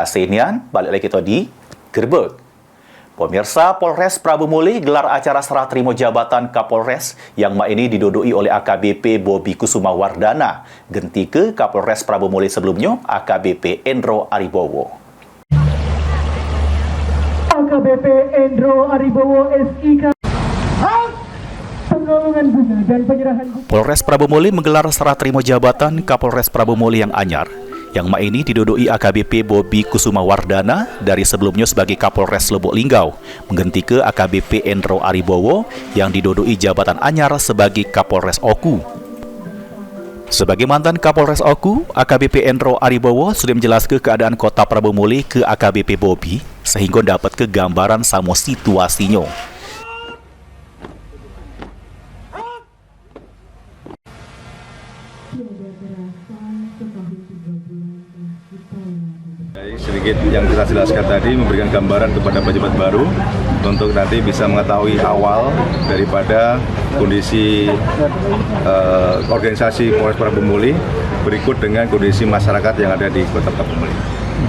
Kasenian, balik lagi kita di Gerbek. Pemirsa, Polres Prabu Muli gelar acara serah terima jabatan Kapolres yang ini didudui oleh AKBP Bobi Kusuma Wardana, genti ke Kapolres Prabu Muli sebelumnya, AKBP Endro Aribowo. AKBP Endro Aribowo SIK. Polres Prabu Muli menggelar serah terima jabatan Kapolres Prabu Muli yang anyar, yang ini didudui AKBP Bobi Kusuma Wardana dari sebelumnya sebagai Kapolres Lubuk Linggau, mengganti ke AKBP Endro Aribowo yang didudui jabatan anyar sebagai Kapolres Oku. Sebagai mantan Kapolres Oku, AKBP Endro Aribowo sudah menjelaskan keadaan kota Prabu Muli ke AKBP Bobi, sehingga dapat kegambaran sama situasinya. Sedikit yang kita jelaskan tadi memberikan gambaran kepada pejabat baru untuk nanti bisa mengetahui awal daripada kondisi organisasi Polres Prabu Muli berikut dengan kondisi masyarakat yang ada di Kota Prabu Muli.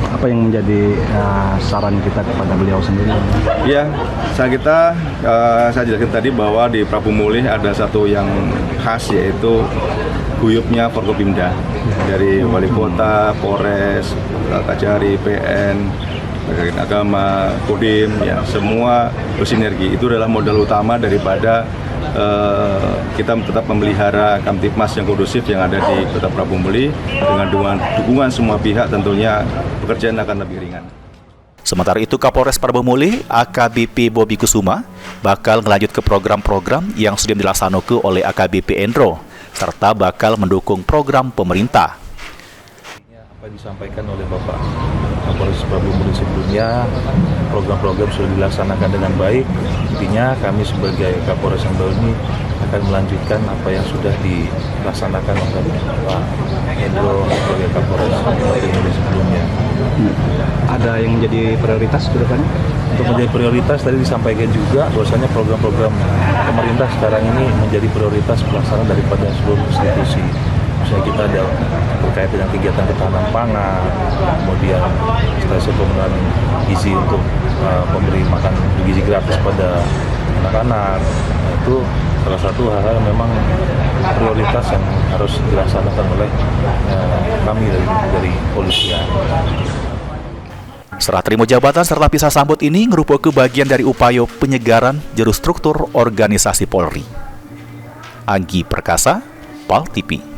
Apa yang menjadi saran kita kepada beliau sendiri? Ya, saya jelaskan tadi bahwa di Prabu Muli ada satu yang khas, yaitu guyupnya Forkopimda dari Wali Kota, Polres, Kajari, PN, Bagian Agama, Kodim, ya semua bersinergi. Itu adalah modal utama daripada kita tetap memelihara Kamtipmas yang kondusif yang ada di Kota Prabu Muli. Dengan dukungan semua pihak tentunya pekerjaan akan lebih ringan. Sementara itu, Kapolres Prabu Muli, AKBP Bobi Kusuma, bakal melanjut ke program-program yang sudah dilaksanakan oleh AKBP Endro, serta bakal mendukung program pemerintah. Apa yang disampaikan oleh Bapak Kapolres Prabu Muli sebelumnya, program-program sudah dilaksanakan dengan baik. Intinya kami sebagai Kapolres yang baru ini akan melanjutkan apa yang sudah dilaksanakan oleh Pak Endro sebagai Kapolres Prabu Muli sebelumnya. Ada yang menjadi prioritas ke depannya? Untuk menjadi prioritas tadi disampaikan juga bahwasanya program-program pemerintah sekarang ini menjadi prioritas pelaksanaan daripada seluruh institusi. Misalnya kita ada terkait dengan kegiatan ketahanan pangan, kemudian strategi pemenuhan gizi untuk memberi makan gizi gratis pada anak-anak. Nah, itu salah satu hal yang memang prioritas yang harus dilaksanakan oleh kami dari polisian. Serah terima jabatan serta pisah sambut ini merupakan bagian dari upaya penyegaran jero struktur organisasi Polri. Anggi Perkasa, PAL TV.